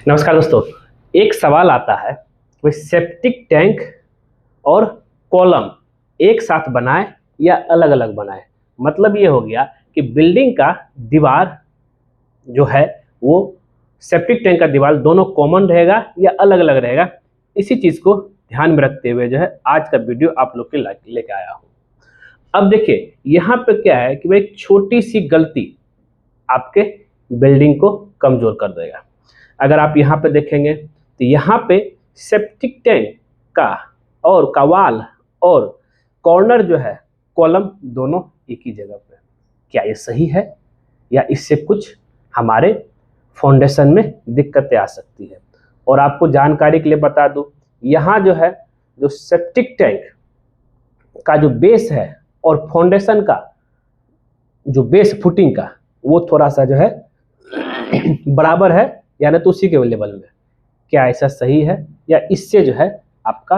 नमस्कार दोस्तों। एक सवाल आता है कि सेप्टिक टैंक और कॉलम एक साथ बनाए या अलग अलग बनाए। मतलब ये हो गया कि बिल्डिंग का दीवार जो है वो सेप्टिक टैंक का दीवार दोनों कॉमन रहेगा या अलग अलग रहेगा। इसी चीज़ को ध्यान में रखते हुए जो है आज का वीडियो आप लोग के लेके आया हूँ। अब देखिए यहाँ पे क्या है कि भाई छोटी सी गलती आपके बिल्डिंग को कमजोर कर देगा। अगर आप यहाँ पे देखेंगे तो यहाँ पे सेप्टिक टैंक का और का वाल और कॉर्नर जो है कॉलम दोनों एक ही जगह पे। क्या ये सही है या इससे कुछ हमारे फाउंडेशन में दिक्कतें आ सकती है। और आपको जानकारी के लिए बता दूं, यहाँ जो है जो सेप्टिक टैंक का जो बेस है और फाउंडेशन का जो बेस फुटिंग का वो थोड़ा सा जो है बराबर है, यानी तो उसी के लेवल में। क्या ऐसा सही है या इससे जो है आपका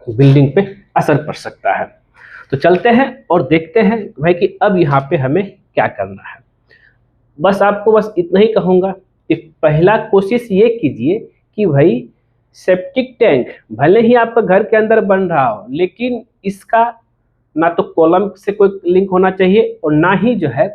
बिल्डिंग पे असर पड़ सकता है। तो चलते हैं और देखते हैं भाई कि अब यहाँ पे हमें क्या करना है। बस इतना ही कहूँगा कि पहला कोशिश ये कीजिए कि भाई सेप्टिक टैंक भले ही आपका घर के अंदर बन रहा हो, लेकिन इसका ना तो कॉलम से कोई लिंक होना चाहिए और ना ही जो है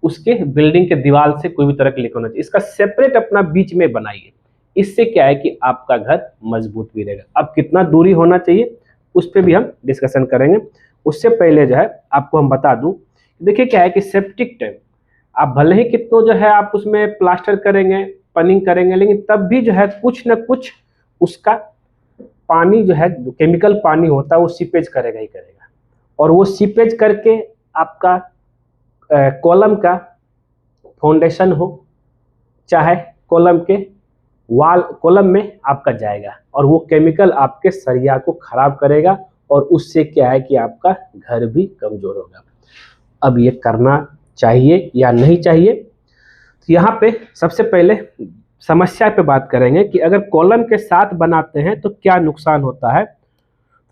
उसके बिल्डिंग के दीवार से कोई भी तरह का लिंक होना चाहिए। इसका सेपरेट अपना बीच में बनाइए। इससे क्या है कि आपका घर मजबूत भी रहेगा। अब कितना दूरी होना चाहिए उस पर भी हम डिस्कशन करेंगे। उससे पहले जो है आपको हम बता दूं, देखिए क्या है कि सेप्टिक टैंक आप भले ही कितनों जो है आप उसमें प्लास्टर करेंगे, पनिंग करेंगे, लेकिन तब भी जो है कुछ ना कुछ उसका पानी जो है जो केमिकल पानी होता है वो सीपेज करेगा ही करेगा। और वो सीपेज करके आपका कॉलम का फाउंडेशन हो चाहे कॉलम के वाल कॉलम में आपका जाएगा और वो केमिकल आपके सरिया को खराब करेगा और उससे क्या है कि आपका घर भी कमजोर होगा। अब ये करना चाहिए या नहीं चाहिए, तो यहाँ पे सबसे पहले समस्या पे बात करेंगे कि अगर कॉलम के साथ बनाते हैं तो क्या नुकसान होता है।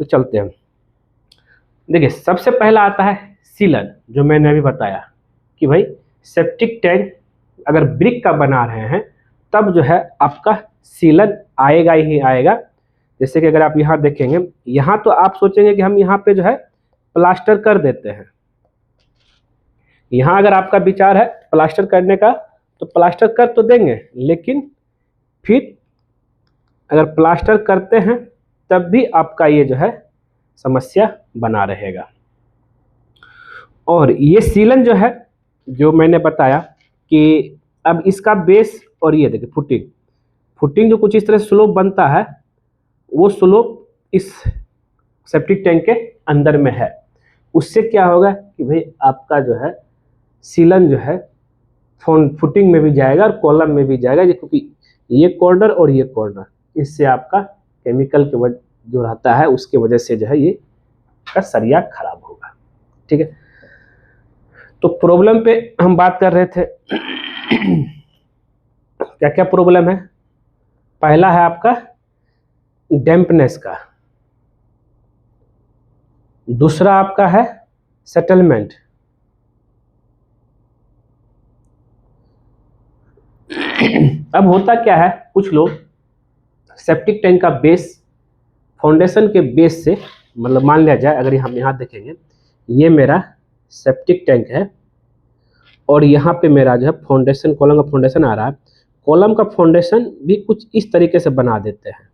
तो चलते हैं। देखिए सबसे पहला आता है सीलन, जो मैंने अभी बताया कि भाई सेप्टिक टैंक अगर ब्रिक का बना रहे हैं तब जो है आपका सीलन आएगा ही आएगा। जैसे कि अगर आप यहाँ देखेंगे, यहाँ तो आप सोचेंगे कि हम यहाँ पे जो है प्लास्टर कर देते हैं। यहाँ अगर आपका विचार है प्लास्टर करने का तो प्लास्टर कर तो देंगे, लेकिन फिर अगर प्लास्टर करते हैं तब भी आपका ये जो है समस्या बना रहेगा। और ये सीलन जो है जो मैंने बताया कि अब इसका बेस और ये देखिए फुटिंग जो कुछ इस तरह स्लोप बनता है, वो स्लोप इस सेप्टिक टैंक के अंदर में है। उससे क्या होगा कि भाई आपका जो है सीलन जो है फुटिंग में भी जाएगा और कॉलम में भी जाएगा, क्योंकि ये कॉर्नर और ये कॉर्नर इससे आपका केमिकल के वजह जो रहता है उसके वजह से जो है ये का सरिया खराब होगा। ठीक है, तो प्रॉब्लम पे हम बात कर रहे थे। क्या क्या प्रॉब्लम है। पहला है आपका डैम्पनेस का, दूसरा आपका है सेटलमेंट, अब होता क्या है, कुछ लोग सेप्टिक टैंक का बेस फाउंडेशन के बेस से, मतलब मान लिया जाए अगर हम यहाँ देखेंगे ये मेरा सेप्टिक टैंक है और यहाँ पे मेरा जो है फाउंडेशन कॉलम का फाउंडेशन आ रहा है। कॉलम का फाउंडेशन भी कुछ इस तरीके से बना देते हैं,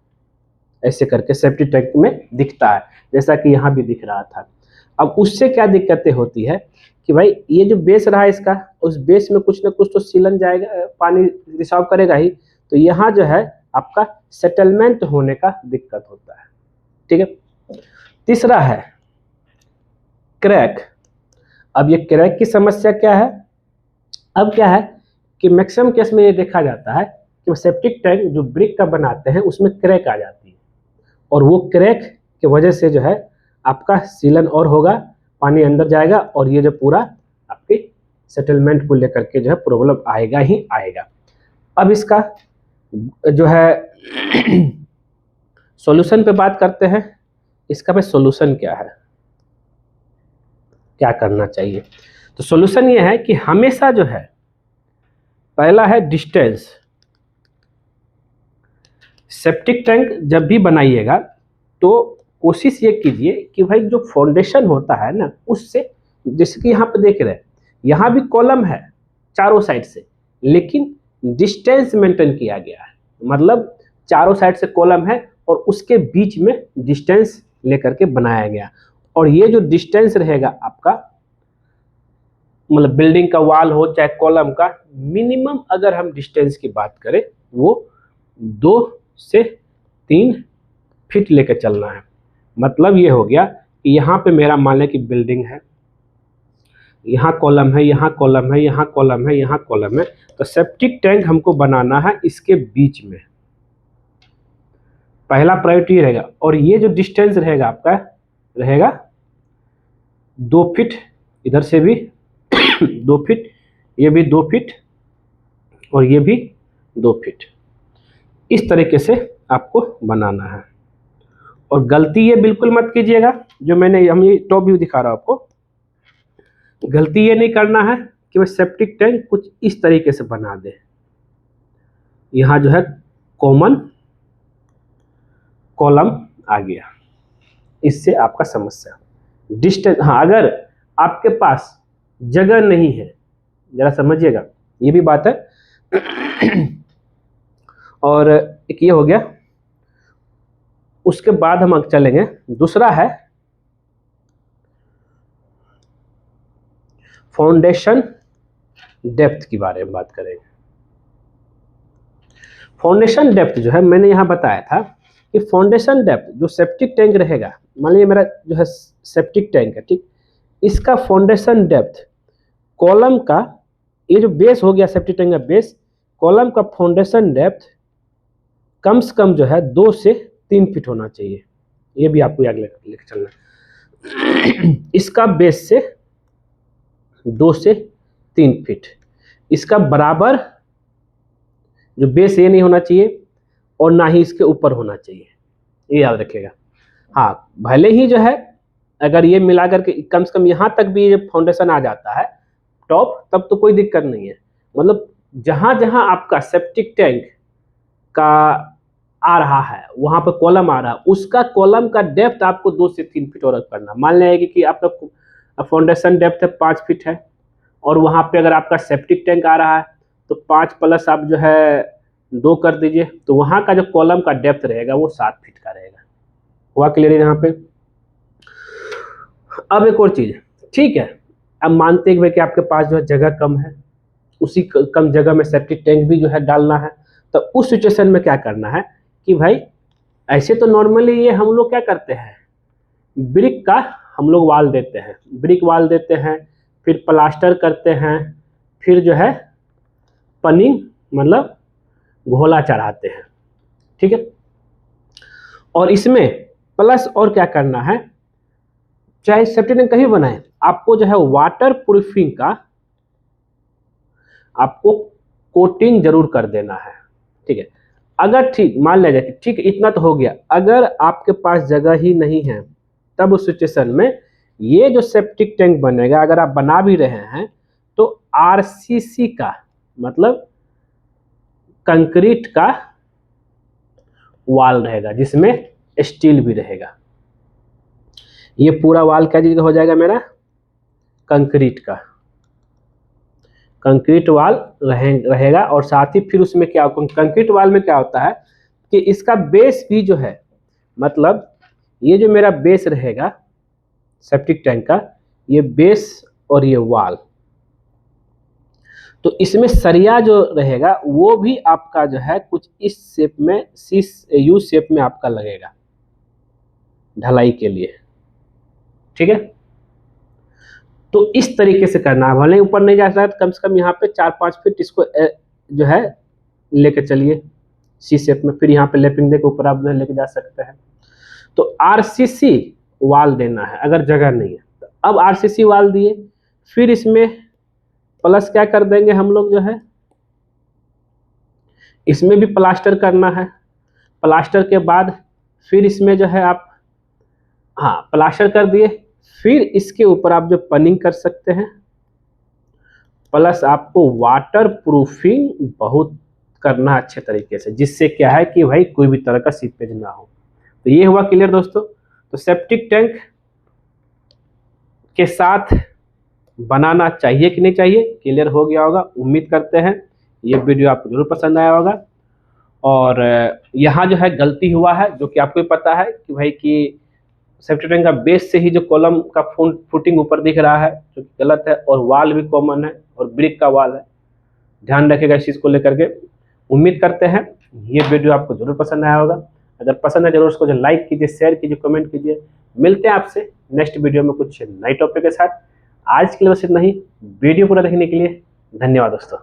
ऐसे करके सेप्टिक टैंक में दिखता है जैसा कि यहाँ भी दिख रहा था। अब उससे क्या दिक्कतें होती है कि भाई ये जो बेस रहा है इसका, उस बेस में कुछ ना कुछ तो सीलन जाएगा, पानी रिसाव करेगा ही, तो यहाँ जो है आपका सेटलमेंट होने का दिक्कत होता है। ठीक है, तीसरा है क्रैक। अब ये क्रैक की समस्या क्या है, अब क्या है कि मैक्सिमम केस में ये देखा जाता है कि सेप्टिक टैंक जो ब्रिक का बनाते हैं उसमें क्रैक आ जाती है और वो क्रैक की वजह से जो है आपका सीलन और होगा, पानी अंदर जाएगा और ये जो पूरा आपके सेटलमेंट को लेकर के जो है प्रॉब्लम आएगा ही आएगा। अब इसका जो है सॉल्यूशन पे बात करते हैं। इसका पे सॉल्यूशन क्या है, क्या करना चाहिए। तो सॉल्यूशन ये है कि हमेशा जो है पहला है डिस्टेंस, सेप्टिक टैंक जब भी बनाइएगा तो कोशिश ये कीजिए कि भाई जो फाउंडेशन होता है ना उससे, जैसे कि यहाँ पे देख रहे हैं यहाँ भी कॉलम है चारों साइड से, लेकिन डिस्टेंस मेंटेन किया गया है। मतलब चारों साइड से कॉलम है और उसके बीच में डिस्टेंस लेकर के बनाया गया, और ये जो डिस्टेंस रहेगा आपका, मतलब बिल्डिंग का वॉल हो चाहे कॉलम का, मिनिमम अगर हम डिस्टेंस की बात करें वो 2 से 3 फीट लेकर चलना है। मतलब ये हो गया कि यहाँ पे मेरा मान लें कि बिल्डिंग है, यहाँ कॉलम है, यहाँ कॉलम है, यहाँ कॉलम है, यहाँ कॉलम है, तो सेप्टिक टैंक हमको बनाना है इसके बीच में, पहला प्रायोरिटी रहेगा। और ये जो डिस्टेंस रहेगा आपका रहेगा 2 फीट, इधर से भी 2 फीट, ये भी 2 फीट और ये भी 2 फीट। इस तरीके से आपको बनाना है। और गलती ये बिल्कुल मत कीजिएगा, जो हम ये टॉप व्यू दिखा रहा हूँ आपको, गलती ये नहीं करना है कि वह सेप्टिक टैंक कुछ इस तरीके से बना दे। यहाँ जो है कॉमन कॉलम आ गया, इससे आपका समस्या डिस्टेंस। हाँ, अगर आपके पास जगह नहीं है, जरा समझिएगा, ये भी बात है। और एक ये हो गया, उसके बाद हम चलेंगे, दूसरा है फाउंडेशन डेप्थ के बारे में बात करेंगे। फाउंडेशन डेप्थ जो है मैंने यहाँ बताया था कि फाउंडेशन डेप्थ जो सेप्टिक टैंक रहेगा, मान लीजिए मेरा जो है सेप्टिक टैंक है, ठीक, इसका फाउंडेशन डेप्थ कॉलम का, ये जो बेस हो गया सेप्टिक टैंक का बेस, कॉलम का फाउंडेशन डेप्थ कम से कम जो है 2 से 3 फीट होना चाहिए। ये भी आपको याद लेकर चलना। इसका बेस से 2 से 3 फीट, इसका बराबर जो बेस ये नहीं होना चाहिए और ना ही इसके ऊपर होना चाहिए, ये याद रखिएगा। हाँ, भले ही जो है अगर ये मिला करके कम से कम यहाँ तक भी ये फाउंडेशन आ जाता है टॉप, तब तो कोई दिक्कत नहीं है। मतलब जहाँ जहाँ आपका सेप्टिक टैंक का आ रहा है वहाँ पर कॉलम आ रहा है, उसका कॉलम का डेप्थ आपको 2 से 3 फीट और करना। मान लेंगे कि आपका फाउंडेशन डेप्थ है 5 फीट है, और वहाँ पे अगर आपका सेप्टिक टैंक आ रहा है तो 5 प्लस आप जो है 2 कर दीजिए, तो वहाँ का जो कॉलम का डेप्थ रहेगा वो 7 फीट का रहेगा। हुआ क्लियर यहाँ पे? अब एक और चीज़, ठीक है, अब मानते हैं कि आपके पास जो है जगह कम है, उसी कम जगह में सेप्टिक टैंक भी जो है डालना है, तो उस सिचुएशन में क्या करना है कि भाई ऐसे तो नॉर्मली ये हम लोग क्या करते हैं, ब्रिक का हम लोग वाल देते हैं, ब्रिक वाल देते हैं, फिर प्लास्टर करते हैं, फिर जो है पनिंग मतलब घोला चढ़ाते हैं, ठीक है। और इसमें प्लस और क्या करना है, चाहे सेप्टिक टैंक कहीं बनाए, आपको जो है वाटर प्रूफिंग का आपको कोटिंग जरूर कर देना है, ठीक है। अगर ठीक मान लिया जाए कि ठीक इतना तो हो गया, अगर आपके पास जगह ही नहीं है, तब उस सिचुएशन में ये जो सेप्टिक टैंक बनेगा, अगर आप बना भी रहे हैं तो आरसीसी का मतलब कंक्रीट का वाल रहेगा, जिसमें स्टील भी रहेगा। ये पूरा वाल क्या चीज का हो जाएगा मेरा, कंक्रीट का, कंक्रीट वाल रहेगा। और साथ ही फिर उसमें क्या, कंक्रीट वाल में क्या होता है कि इसका बेस भी जो है, मतलब ये जो मेरा बेस रहेगा सेप्टिक टैंक का, ये बेस और ये वाल, तो इसमें सरिया जो रहेगा वो भी आपका जो है कुछ इस शेप में, यू शेप में आपका लगेगा ढलाई के लिए, ठीक है। तो इस तरीके से करना है, भले ऊपर नहीं जा सकता तो कम से कम यहाँ पे 4-5 फीट इसको जो है लेके चलिए सी शेप में, फिर यहाँ पे लेपिंग देकर ऊपर आप लेके जा सकते हैं। तो आरसीसी वाल देना है अगर जगह नहीं है तो। अब आरसीसी वाल दिए, फिर इसमें प्लस क्या कर देंगे हम लोग जो है, इसमें भी प्लास्टर करना है। प्लास्टर के बाद फिर इसमें जो है आप, हाँ प्लास्टर कर दिए, फिर इसके ऊपर आप जो पनिंग कर सकते हैं, प्लस आपको वाटर प्रूफिंग बहुत करना अच्छे तरीके से, जिससे क्या है कि भाई कोई भी तरह का सीपेज ना हो। तो ये हुआ क्लियर दोस्तों। तो सेप्टिक टैंक के साथ बनाना चाहिए कि नहीं चाहिए, क्लियर हो गया होगा। उम्मीद करते हैं ये वीडियो आपको जरूर पसंद आया होगा। और यहाँ जो है गलती हुआ है, जो कि आपको भी पता है कि भाई कि सेप्टिक टैंक का बेस से ही जो कॉलम का फुटिंग ऊपर दिख रहा है, जो कि गलत है। और वाल भी कॉमन है और ब्रिक का वाल है, ध्यान रखेगा इस चीज़ को लेकर के। उम्मीद करते हैं ये वीडियो आपको जरूर पसंद आया होगा। अगर पसंद है जरूर उसको जो लाइक कीजिए, शेयर कीजिए, कमेंट कीजिए। मिलते हैं आपसे नेक्स्ट वीडियो में कुछ नई टॉपिक के साथ। आज के लिए बस इतना ही। वीडियो पूरा देखने के लिए धन्यवाद दोस्तों।